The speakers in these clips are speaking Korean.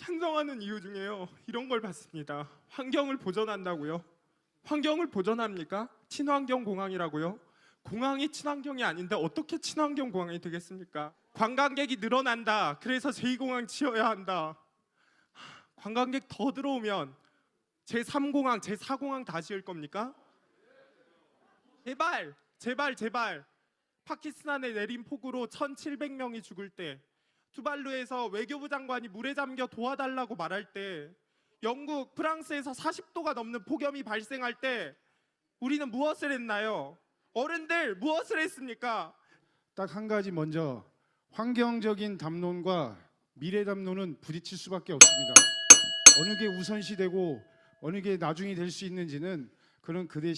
찬성하는 이유 중에요, 이런 걸 봤습니다. 환경을 보전한다고요? 환경을 보전합니까? 친환경 공항이라고요? 공항이 친환경이 아닌데 어떻게 친환경 공항이 되겠습니까? 관광객이 늘어난다, 그래서 제2공항 지어야 한다. 관광객 더 들어오면 제3공항, 제4공항 다 지을 겁니까? 제발, 제발, 제발. 파키스탄에 내린 폭우로 1,700명이 죽을 때, 투발루에서 외교부 장관이 물에 잠겨 도와달라고 말할 때, 영국, 프랑스에서 40도가 넘는 폭염이 발생할 때 우리는 무엇을 했나요? 어른들 무엇을 했습니까? 딱 한 가지 먼저 환경적인 담론과 미래 담론은 부딪힐 수밖에 없습니다. 어느 게 우선시되고 어느 게 나중이 될 수 있는지는 그런 그대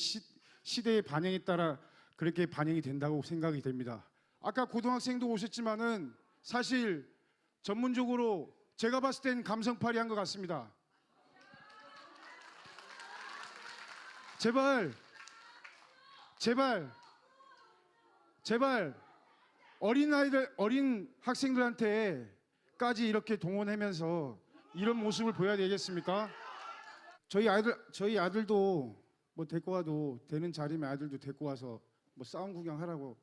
시대의 반영에 따라 그렇게 반영이 된다고 생각이 됩니다. 아까 고등학생도 오셨지만은 사실 전문적으로 제가 봤을 땐 감성팔이 한 것 같습니다. 제발 어린 학생들한테까지 이렇게 동원하면서 이런 모습을 보여야 되겠습니까? 저희 아들도 뭐 데리고 와도 되는 자리면 아들도 데리고 와서 뭐 싸움 구경하라고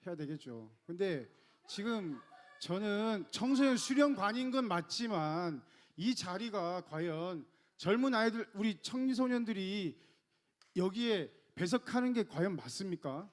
해야 되겠죠. 근데 지금 저는 청소년 수련관인 건 맞지만 이 자리가 과연 젊은 아이들, 우리 청소년들이 여기에 배석하는 게 과연 맞습니까?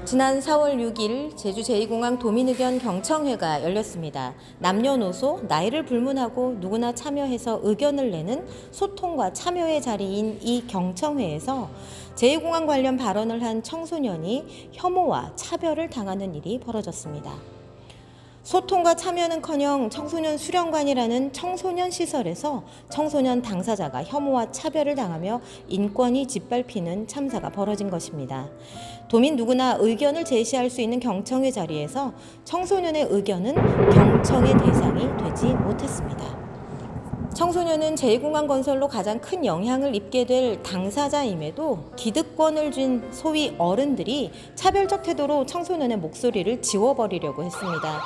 지난 4월 6일 제주 제2공항 도민의견 경청회가 열렸습니다. 남녀노소, 나이를 불문하고 누구나 참여해서 의견을 내는 소통과 참여의 자리인 이 경청회에서 제2공항 관련 발언을 한 청소년이 혐오와 차별을 당하는 일이 벌어졌습니다. 소통과 참여는커녕 청소년 수련관이라는 청소년 시설에서 청소년 당사자가 혐오와 차별을 당하며 인권이 짓밟히는 참사가 벌어진 것입니다. 도민 누구나 의견을 제시할 수 있는 경청회 자리에서 청소년의 의견은 경청의 대상이 되지 못했습니다. 청소년은 제2공항 건설로 가장 큰 영향을 입게 될 당사자임에도 기득권을 쥔 소위 어른들이 차별적 태도로 청소년의 목소리를 지워버리려고 했습니다.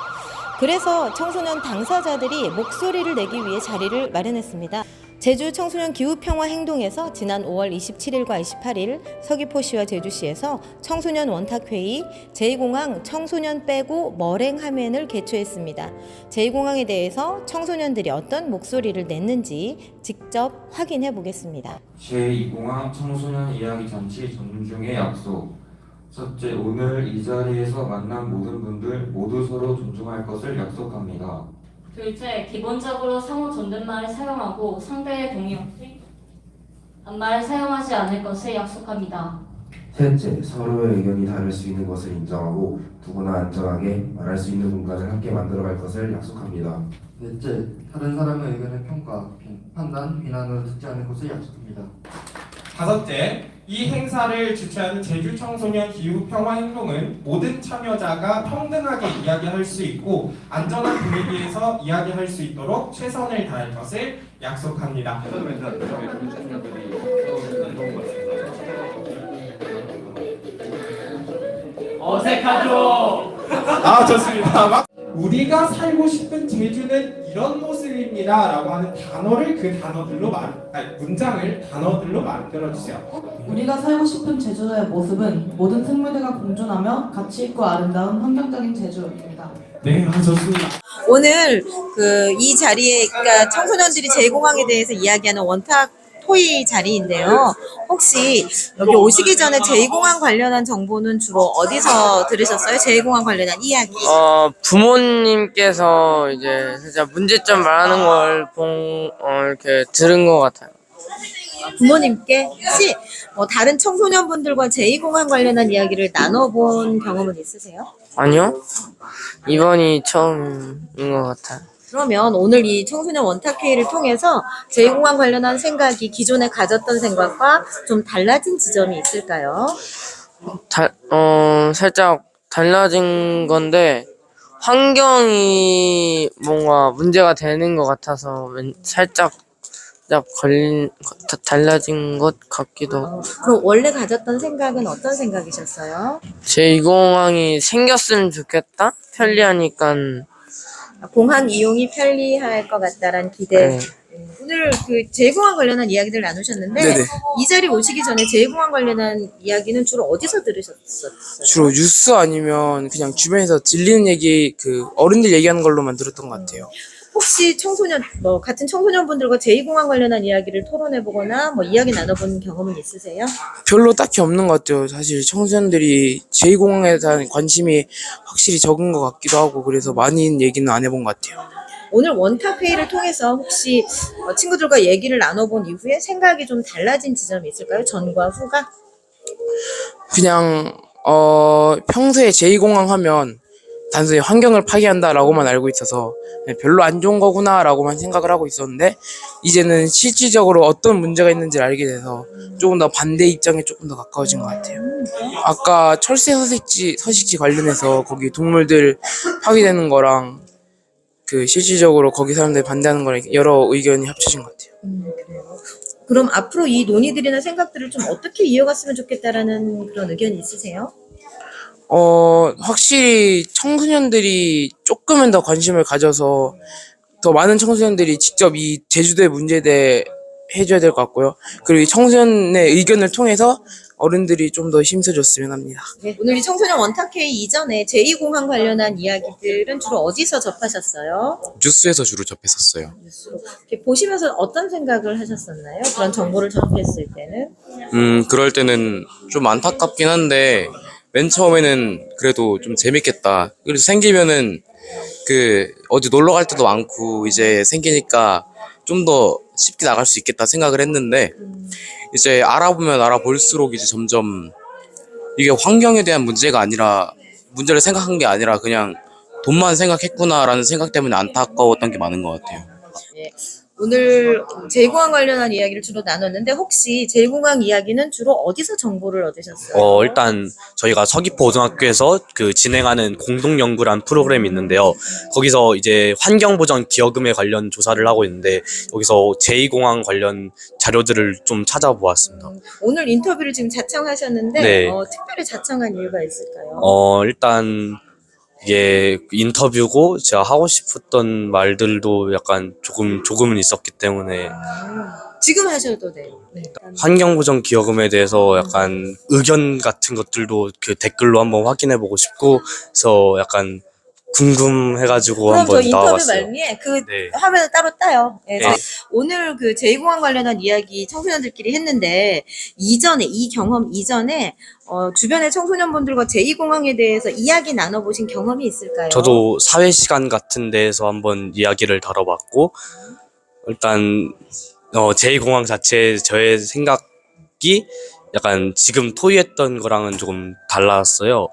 그래서 청소년 당사자들이 목소리를 내기 위해 자리를 마련했습니다. 제주 청소년 기후평화행동에서 지난 5월 27일과 28일 서귀포시와 제주시에서 청소년 원탁회의 제2공항 청소년 빼고 머랭하면을 개최했습니다. 제2공항에 대해서 청소년들이 어떤 목소리를 냈는지 직접 확인해 보겠습니다. 제2공항 청소년 이야기 잔치 정중의 약속. 첫째, 오늘 이 자리에서 만난 모든 분들 모두 서로 존중할 것을 약속합니다. 둘째, 기본적으로 상호 존댓말을 사용하고 상대의 동의 없이 반말을 사용하지 않을 것을 약속합니다. 셋째, 서로의 의견이 다를 수 있는 것을 인정하고 누구나 안전하게 말할 수 있는 공간을 함께 만들어갈 것을 약속합니다. 넷째, 다른 사람의 의견을 평가, 판단, 비난으로 듣지 않을 것을 약속합니다. 다섯째, 이 행사를 주최하는 제주 청소년 기후평화행동은 모든 참여자가 평등하게 이야기할 수 있고 안전한 분위기에서 이야기할 수 있도록 최선을 다할 것을 약속합니다. 어색하죠? 아, 좋습니다. 우리가 살고 싶은 제주는 이런 모습입니다 라고 하는 단어를 문장을 단어들로 만들어주세요. 우리가 살고 싶은 제주의 모습은 모든 생물들과 공존하며 가치 있고 아름다운 환경적인 제주입니다. 네, 좋습니다. 오늘 이 자리에 그러니까 청소년들이 제2공항에 대해서 이야기하는 원탁 토의 자리인데요. 혹시 여기 오시기 전에 제2공항 관련한 정보는 주로 어디서 들으셨어요? 제2공항 관련한 이야기. 부모님께서 이제 진짜 문제점 말하는 걸 이렇게 들은 것 같아요. 부모님께 혹시 다른 청소년분들과 제2공항 관련한 이야기를 나눠본 경험은 있으세요? 아니요? 이번이 처음인 것 같아요. 그러면 오늘 이 청소년 원탁회의를 통해서 제2공항 관련한 생각이 기존에 가졌던 생각과 좀 달라진 지점이 있을까요? 살짝 달라진 건데 환경이 뭔가 문제가 되는 것 같아서 살짝 달라진 것 같기도 하고. 그럼 원래 가졌던 생각은 어떤 생각이셨어요? 제2공항이 생겼으면 좋겠다? 편리하니까 공항 이용이 편리할 것 같다라는 기대. 네. 오늘 그 제2공항 관련한 이야기들 나누셨는데 네네. 이 자리 오시기 전에 제2공항 관련한 이야기는 주로 어디서 들으셨었어요? 주로 뉴스 아니면 그냥 주변에서 들리는 얘기, 그 어른들 얘기하는 걸로만 들었던 것 같아요. 혹시 청소년 뭐 같은 청소년분들과 제2공항 관련한 이야기를 토론해 보거나 뭐 이야기 나눠본 경험은 있으세요? 별로 딱히 없는 것 같아요. 사실 청소년들이 제2공항에 대한 관심이 확실히 적은 것 같기도 하고, 그래서 많이 얘기는 안 해본 것 같아요. 오늘 원탁 회의를 통해서 혹시 친구들과 얘기를 나눠본 이후에 생각이 좀 달라진 지점이 있을까요? 전과 후가? 그냥 평소에 제2공항 하면 단순히 환경을 파괴한다라고만 알고 있어서 그냥 별로 안 좋은 거구나라고만 생각을 하고 있었는데, 이제는 실질적으로 어떤 문제가 있는지를 알게 돼서 조금 더 반대 입장에 조금 더 가까워진 것 같아요. 아까 철새 서식지 관련해서 거기 동물들 파괴되는 거랑 그 실질적으로 거기 사람들이 반대하는 거랑 여러 의견이 합쳐진 것 같아요. 그래요. 그럼 앞으로 이 논의들이나 생각들을 좀 어떻게 이어갔으면 좋겠다라는 그런 의견이 있으세요? 확실히 청소년들이 조금은 더 관심을 가져서 더 많은 청소년들이 직접 이 제주도의 문제에 대해 해줘야 될 것 같고요. 그리고 이 청소년의 의견을 통해서 어른들이 좀 더 힘써줬으면 합니다. 네, 오늘 이 청소년 원탁회의 이전에 제2공항 관련한 이야기들은 주로 어디서 접하셨어요? 뉴스에서 주로 접했었어요. 뉴스로. 이렇게 보시면서 어떤 생각을 하셨었나요? 그런 정보를 접했을 때는? 그럴 때는 좀 안타깝긴 한데 맨 처음에는 그래도 좀 재밌겠다. 그래서 생기면은 그 어디 놀러 갈 때도 많고 이제 생기니까 좀 더 쉽게 나갈 수 있겠다 생각을 했는데 이제 알아보면 알아볼수록 이제 점점 이게 환경에 대한 문제가 아니라 문제를 생각한 게 아니라 그냥 돈만 생각했구나라는 생각 때문에 안타까웠던 게 많은 것 같아요. 예. 오늘 제2공항 관련한 이야기를 주로 나눴는데 혹시 제2공항 이야기는 주로 어디서 정보를 얻으셨어요? 일단 저희가 서귀포고등학교에서 그 진행하는 공동연구란 프로그램이 있는데요. 거기서 이제 환경보전 기여금에 관련 조사를 하고 있는데 여기서 제2공항 관련 자료들을 좀 찾아보았습니다. 오늘 인터뷰를 지금 자청하셨는데 네. 특별히 자청한 이유가 있을까요? 일단 이게 인터뷰고 제가 하고 싶었던 말들도 약간 조금은 있었기 때문에 지금 하셔도 돼요. 네. 환경보전 기여금에 대해서 약간 의견 같은 것들도 그 댓글로 한번 확인해보고 싶고 해서 약간 궁금해가지고 그럼 저 한번 인터뷰 나와봤어요. 말미에 그 네. 화면을 따로 따요. 예, 네. 오늘 그 제2공항 관련한 이야기 청소년들끼리 했는데 이전에 이 경험 이전에 주변의 청소년분들과 제2공항에 대해서 이야기 나눠보신 경험이 있을까요? 저도 사회 시간 같은 데에서 한번 이야기를 다뤄봤고 일단 제2공항 자체에 저의 생각이 약간 지금 토의했던 거랑은 조금 달랐어요.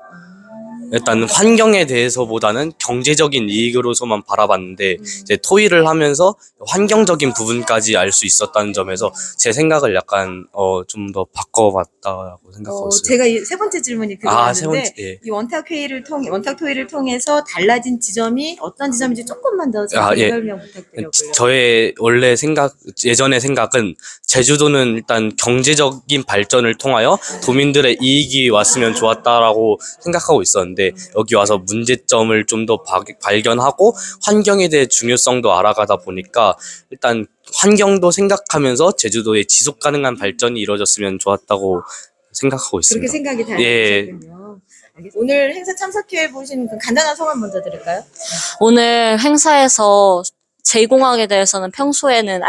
일단 환경에 대해서보다는 경제적인 이익으로서만 바라봤는데 이제 토의를 하면서 환경적인 부분까지 알 수 있었다는 점에서 제 생각을 약간 좀 더 바꿔봤다고 생각하고 있어요. 제가 이 세 번째 질문이 세 그거였는데 번째, 예. 이 원탁 토의를 통해서 달라진 지점이 어떤 지점인지 조금만 더 예. 설명 부탁드려고요. 저의 원래 예전의 생각은 제주도는 일단 경제적인 발전을 통하여 도민들의 이익이 왔으면 좋았다라고 생각하고 있었는데 여기 와서 문제점을 좀 더 발견하고 환경에 대해 중요성도 알아가다 보니까 일단 환경도 생각하면서 제주도의 지속 가능한 발전이 이루어졌으면 좋았다고 생각하고 있습니다. 그렇게 생각이 예. 달라졌군요. 오늘 행사 참석해 보신 그 간단한 소감 먼저 드릴까요? 오늘 행사에서 제2공항에 대해서는 평소에는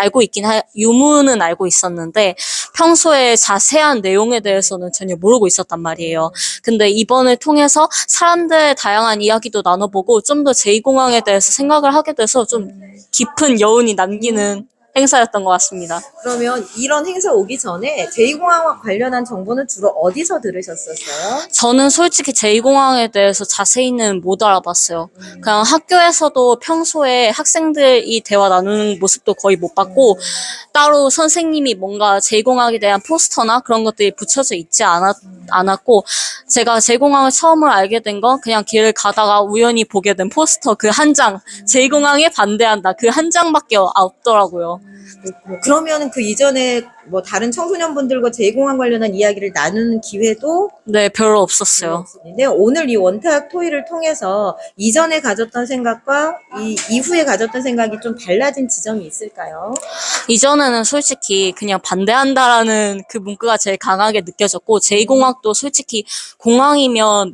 유무는 알고 있었는데 평소에 자세한 내용에 대해서는 전혀 모르고 있었단 말이에요. 근데 이번을 통해서 사람들의 다양한 이야기도 나눠보고 좀 더 제2공항에 대해서 생각을 하게 돼서 좀 깊은 여운이 남기는 행사였던 것 같습니다. 그러면 이런 행사 오기 전에 제2공항과 관련한 정보는 주로 어디서 들으셨었어요? 저는 솔직히 제2공항에 대해서 자세히는 못 알아봤어요. 그냥 학교에서도 평소에 학생들이 대화 나누는 모습도 거의 못 봤고 따로 선생님이 뭔가 제2공항에 대한 포스터나 그런 것들이 붙여져 있지 않았고 제가 제2공항을 처음으로 알게 된 건 그냥 길을 가다가 우연히 보게 된 포스터 그 한 장, 제2공항에 반대한다 그 한 장밖에 없더라고요. 그러면 그 이전에 뭐 다른 청소년분들과 제2공항 관련한 이야기를 나누는 기회도 네, 별로 없었어요. 없는데 오늘 이 원탁 토의를 통해서 이전에 가졌던 생각과 이 이후에 가졌던 생각이 좀 달라진 지점이 있을까요? 이전에는 솔직히 그냥 반대한다라는 그 문구가 제일 강하게 느껴졌고, 제2공항도 솔직히 공항이면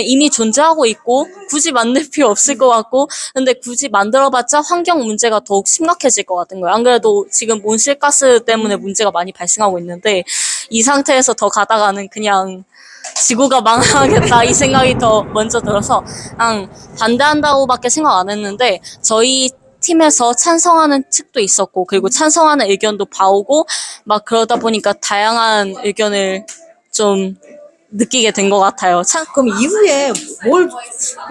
이미 존재하고 있고, 굳이 만들 필요 없을 것 같고, 근데 굳이 만들어봤자 환경 문제가 더욱 심각해질 것 같은 거예요. 안 그래도 지금 온실가스 때문에 문제가 많이 발생하고 있는데, 이 상태에서 더 가다가는 그냥 지구가 망하겠다 이 생각이 더 먼저 들어서 그냥 반대한다고밖에 생각 안 했는데, 저희 팀에서 찬성하는 측도 있었고, 그리고 찬성하는 의견도 봐오고, 막 그러다 보니까 다양한 의견을 좀 느끼게 된 것 같아요. 그럼 이후에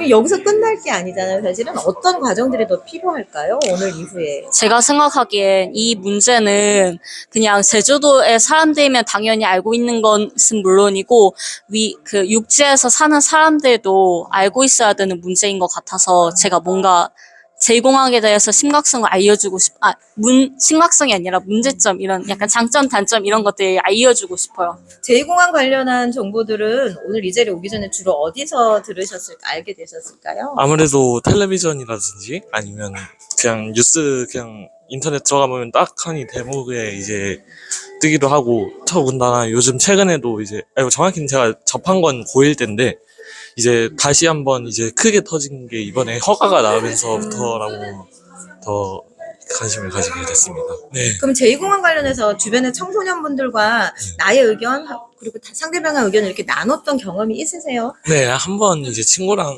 여기서 끝날 게 아니잖아요. 사실은 어떤 과정들이 더 필요할까요? 오늘 이후에. 제가 생각하기엔 이 문제는 그냥 제주도의 사람들이면 당연히 알고 있는 것은 물론이고, 육지에서 사는 사람들도 알고 있어야 되는 문제인 것 같아서, 제가 뭔가 제2공항에 대해서 심각성을 알려주고 심각성이 아니라 문제점, 이런 약간 장점, 단점 이런 것들 알려주고 싶어요. 제2공항 관련한 정보들은 오늘 이 자리에 오기 전에 주로 어디서 알게 되셨을까요? 아무래도 텔레비전이라든지 아니면 그냥 뉴스, 그냥 인터넷 들어가면 딱하니 대목에 이제 뜨기도 하고, 더군다나 요즘 최근에도 정확히는 제가 접한 건 고1 때인데, 이제 다시 한번 이제 크게 터진 게 이번에 허가가 나오면서부터라고 더 관심을 가지게 됐습니다. 네. 그럼 제2공항 관련해서 주변의 청소년분들과 나의 의견 그리고 상대방의 의견을 이렇게 나눴던 경험이 있으세요? 네, 한번 이제 친구랑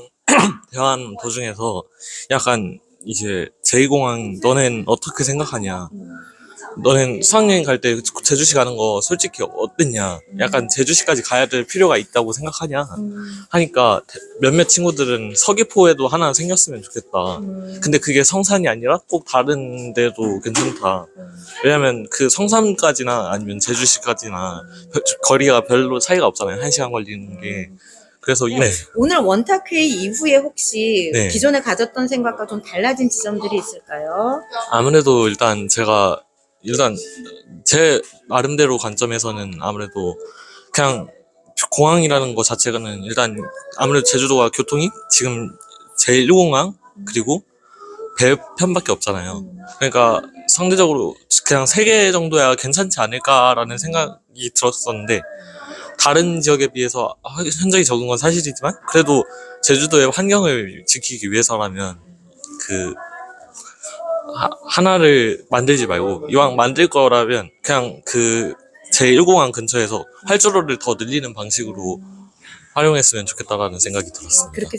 대화하는 도중에서 약간 이제 제2공항 너넨 어떻게 생각하냐? 너넨 수학여행 갈 때 제주시 가는 거 솔직히 어땠냐? 약간 제주시까지 가야 될 필요가 있다고 생각하냐? 하니까 몇몇 친구들은 서귀포에도 하나 생겼으면 좋겠다. 근데 그게 성산이 아니라 꼭 다른 데도 괜찮다. 왜냐면 그 성산까지나 아니면 제주시까지나 거리가 별로 차이가 없잖아요. 1시간 걸리는 게. 그래서 네. 오늘 원탁회의 이후에 혹시 네. 기존에 가졌던 생각과 좀 달라진 지점들이 있을까요? 아무래도 일단 제 나름대로 관점에서는 아무래도 그냥 공항이라는 거 자체는 일단 아무래도 제주도가 교통이 지금 제1공항 그리고 배편밖에 없잖아요. 그러니까 상대적으로 그냥 3개 정도야 괜찮지 않을까라는 생각이 들었었는데, 다른 지역에 비해서 현저히 적은 건 사실이지만 그래도 제주도의 환경을 지키기 위해서라면 하나를 만들지 말고, 이왕 만들 거라면 그냥 제1공항 근처에서 활주로를 더 늘리는 방식으로 활용했으면 좋겠다라는 생각이 들었습니다. 그렇게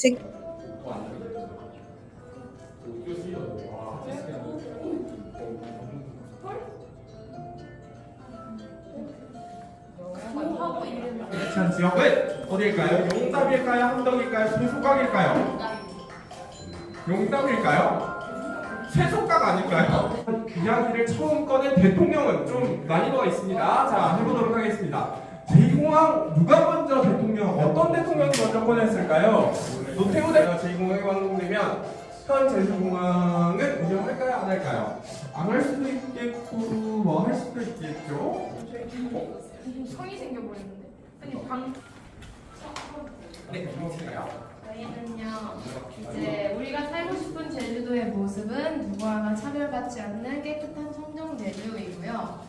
자, 지역은 어디일까요? 용답일까요? 함덕일까요? 소속각일까요? 용답일까요? 최소각 아닐까요? 이야기를 처음 꺼낸 대통령은 좀 난이도가 있습니다. 자, 해보도록 하겠습니다. 제2공항 누가 먼저 어떤 대통령이 먼저 꺼냈을까요? 노태우 대통령 제2공항이 완공되면 현 제주공항은 운영할까요? 안 할까요? 안 할 수도 있겠고 뭐 할 수도 있겠죠? 성이 생겨버렸는데. 네, 그렇습니까요? 저희는요, 이제 우리가 살고 싶은 제주도의 모습은 누구와나 차별받지 않는 깨끗한 청정 제주이고요.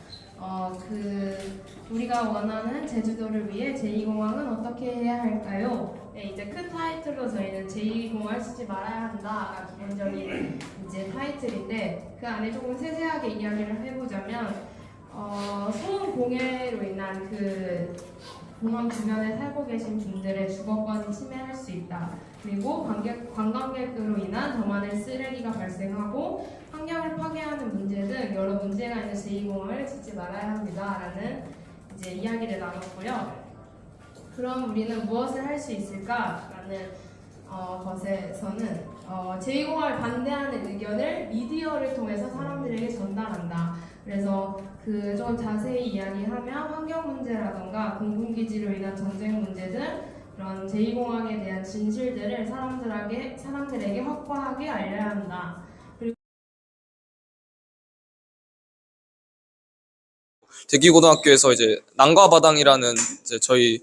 우리가 원하는 제주도를 위해 제2공항은 어떻게 해야 할까요? 네, 이제 큰 타이틀로 저희는 제2공항을 쓰지 말아야 한다가 기본적인 이제 타이틀인데, 그 안에 조금 세세하게 이야기를 해보자면, 소음 공해로 인한 공항 주변에 살고 계신 분들의 주거권이 침해할 수 있다. 그리고 관광객으로 인한 더 많은 쓰레기가 발생하고 환경을 파괴하는 문제 등 여러 문제가 있는 제2공항을 짓지 말아야 합니다라는 이제 이야기를 나눴고요. 그럼 우리는 무엇을 할 수 있을까라는 것에서는 제2공항을 반대하는 의견을 미디어를 통해서 사람들에게 전달한다. 그래서 좀 자세히 이야기하면 환경 문제라던가 공군기지로 인한 전쟁 문제 등 그런 제2공항에 대한 진실들을 사람들에게 확고하게 알려야 한다. 대기고등학교에서 이제 난과바당이라는 이제 저희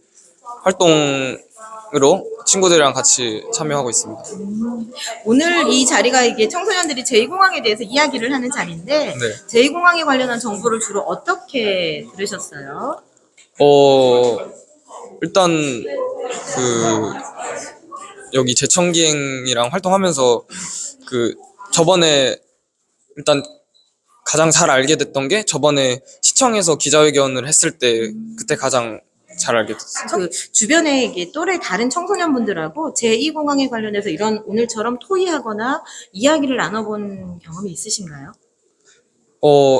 활동으로 친구들이랑 같이 참여하고 있습니다. 오늘 이 자리가 이게 청소년들이 제2공항에 대해서 이야기를 하는 자리인데 네. 제2공항에 관련한 정보를 주로 어떻게 들으셨어요? 일단 그 여기 제천기행이랑 활동하면서 그 저번에 일단 가장 잘 알게 됐던 게 저번에 시청에서 기자회견을 했을 때 그때 가장 잘 알게 됐어요. 그 주변에 이게 또래 다른 청소년분들하고 제2공항에 관련해서 이런 오늘처럼 토의하거나 이야기를 나눠본 경험이 있으신가요?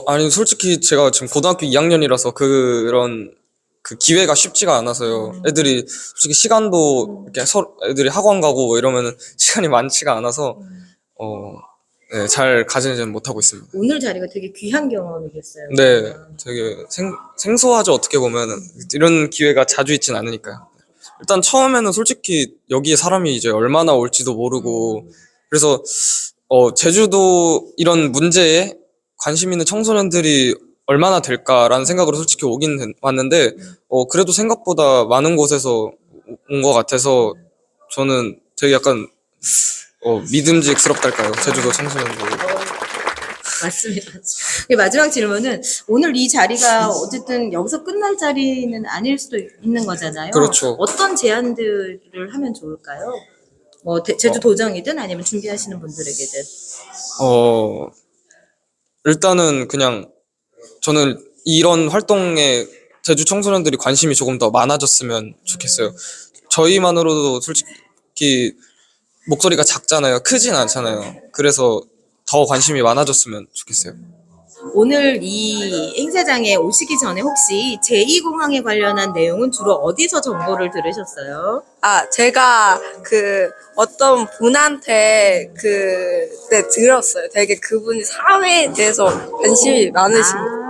아니 솔직히 제가 지금 고등학교 2학년이라서 그런 그 기회가 쉽지가 않아서요. 애들이 솔직히 시간도 이렇게 애들이 학원 가고 뭐 이러면은 시간이 많지가 않아서 네, 잘 가지는 못하고 있습니다. 오늘 자리가 되게 귀한 경험이겠어요. 네, 되게 생소하죠. 어떻게 보면은 이런 기회가 자주 있진 않으니까요. 일단 처음에는 솔직히 여기에 사람이 이제 얼마나 올지도 모르고 그래서 제주도 이런 문제에 관심 있는 청소년들이 얼마나 될까라는 생각으로 솔직히 오긴 왔는데 그래도 생각보다 많은 곳에서 온 것 같아서 저는 되게 약간 믿음직스럽달까요? 제주도 청소년들. 맞습니다. 마지막 질문은 오늘 이 자리가 어쨌든 여기서 끝날 자리는 아닐 수도 있는 거잖아요. 그렇죠. 어떤 제안들을 하면 좋을까요? 뭐 제주 도정이든 아니면 준비하시는 분들에게든. 일단은 그냥 저는 이런 활동에 제주 청소년들이 관심이 조금 더 많아졌으면 좋겠어요. 저희만으로도 솔직히 목소리가 작잖아요. 크진 않잖아요. 그래서 더 관심이 많아졌으면 좋겠어요. 오늘 이 행사장에 오시기 전에 혹시 제2공항에 관련한 내용은 주로 어디서 정보를 들으셨어요? 제가 어떤 분한테 그때 들었어요. 되게 그분이 사회에 대해서 관심이 많으신 분.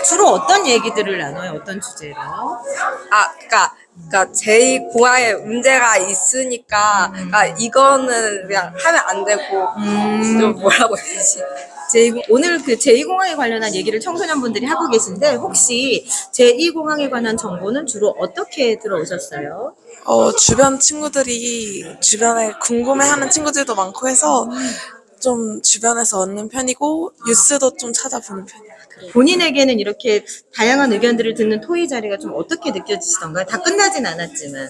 주로 어떤 얘기들을 나눠요? 어떤 주제로? 그러니까 제2공항에 문제가 있으니까 이거는 그냥 하면 안 되고 좀 뭐라고 해야 되지? 오늘 그 제2공항에 관련한 얘기를 청소년분들이 하고 계신데 혹시 제2공항에 관한 정보는 주로 어떻게 들어오셨어요? 주변 친구들이 주변에 궁금해하는 친구들도 많고 해서 좀 주변에서 얻는 편이고 뉴스도 좀 찾아보는 편이에요. 본인에게는 이렇게 다양한 의견들을 듣는 토의 자리가 좀 어떻게 느껴지시던가요? 다 끝나진 않았지만.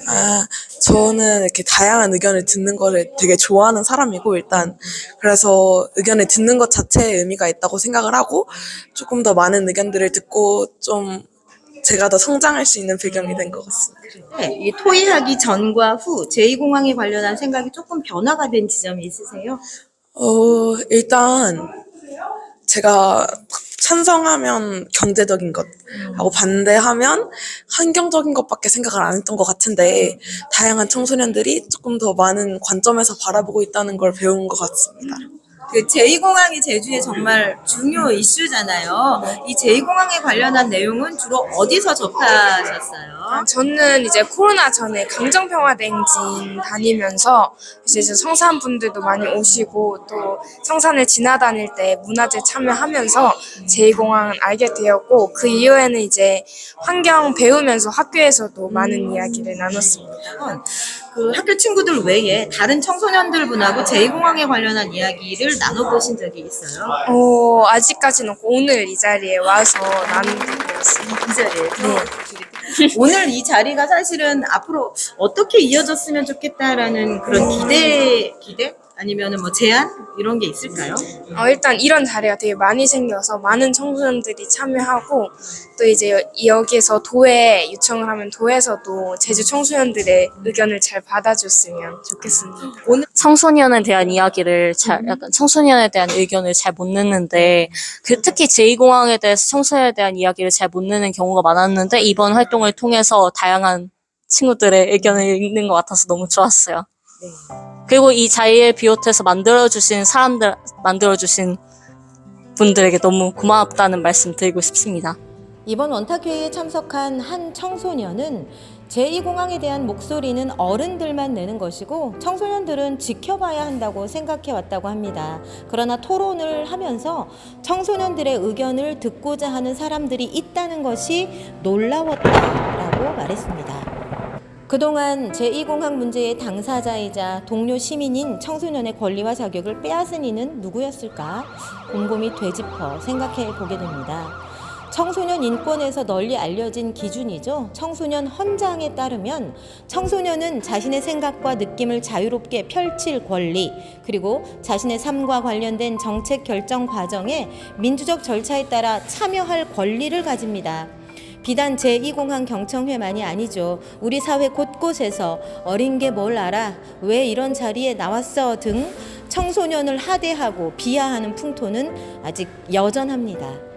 저는 이렇게 다양한 의견을 듣는 거를 되게 좋아하는 사람이고 일단 그래서 의견을 듣는 것 자체에 의미가 있다고 생각을 하고 조금 더 많은 의견들을 듣고 좀 제가 더 성장할 수 있는 배경이 된 것 같습니다. 네, 이 토의하기 전과 후 제2공항에 관련한 생각이 조금 변화가 된 지점이 있으세요? 일단 제가 찬성하면 경제적인 것 하고 반대하면 환경적인 것밖에 생각을 안 했던 것 같은데 다양한 청소년들이 조금 더 많은 관점에서 바라보고 있다는 걸 배운 것 같습니다. 그 제2공항이 제주의 정말 중요 이슈잖아요. 이 제2공항에 관련한 내용은 주로 어디서 접하셨어요? 저는 이제 코로나 전에 강정평화대행진 다니면서 이제 성산분들도 많이 오시고 또 성산을 지나다닐 때 문화제 참여하면서 제2공항을 알게 되었고 그 이후에는 이제 환경 배우면서 학교에서도 많은 이야기를 나눴습니다. 그 학교 친구들 외에 다른 청소년들 분하고 제2공항에 관련한 이야기를 나눠보신 적이 있어요? 아직까지는 없고 오늘 이 자리에 와서 나누게 되었습니다. 이 자리에서? 네. 오늘 이 자리가 사실은 앞으로 어떻게 이어졌으면 좋겠다라는 그런 기대? 아니면은 뭐 제안? 이런 게 있을까요? 일단 이런 자리가 되게 많이 생겨서 많은 청소년들이 참여하고 또 이제 여기에서 도에 요청을 하면 도에서도 제주 청소년들의 의견을 잘 받아줬으면 좋겠습니다. 오늘 청소년에 대한 이야기를 약간 청소년에 대한 의견을 잘 못 듣는데 특히 제2공항에 대해서 청소년에 대한 이야기를 잘 못 듣는 경우가 많았는데 이번 활동을 통해서 다양한 친구들의 의견을 읽는 것 같아서 너무 좋았어요. 네. 그리고 이 자리를 비롯해서 만들어주신 분들에게 너무 고맙다는 말씀 드리고 싶습니다. 이번 원탁회의에 참석한 한 청소년은 제2공항에 대한 목소리는 어른들만 내는 것이고 청소년들은 지켜봐야 한다고 생각해 왔다고 합니다. 그러나 토론을 하면서 청소년들의 의견을 듣고자 하는 사람들이 있다는 것이 놀라웠다라고 말했습니다. 그동안 제2공항 문제의 당사자이자 동료 시민인 청소년의 권리와 자격을 빼앗은 이는 누구였을까? 곰곰이 되짚어 생각해 보게 됩니다. 청소년 인권에서 널리 알려진 기준이죠. 청소년 헌장에 따르면 청소년은 자신의 생각과 느낌을 자유롭게 펼칠 권리, 그리고 자신의 삶과 관련된 정책 결정 과정에 민주적 절차에 따라 참여할 권리를 가집니다. 비단 제2공항 경청회만이 아니죠. 우리 사회 곳곳에서 어린 게 뭘 알아? 왜 이런 자리에 나왔어? 등 청소년을 하대하고 비하하는 풍토는 아직 여전합니다.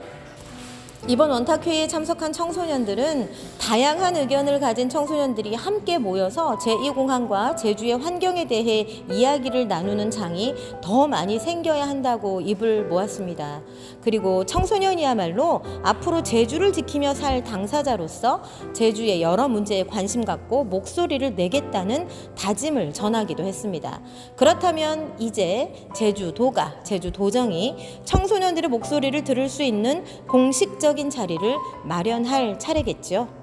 이번 원탁회의에 참석한 청소년들은 다양한 의견을 가진 청소년들이 함께 모여서 제2공항과 제주의 환경에 대해 이야기를 나누는 장이 더 많이 생겨야 한다고 입을 모았습니다. 그리고 청소년이야말로 앞으로 제주를 지키며 살 당사자로서 제주의 여러 문제에 관심 갖고 목소리를 내겠다는 다짐을 전하기도 했습니다. 그렇다면 이제 제주도가, 제주도정이 청소년들의 목소리를 들을 수 있는 공식적인 자리를 마련할 차례겠죠.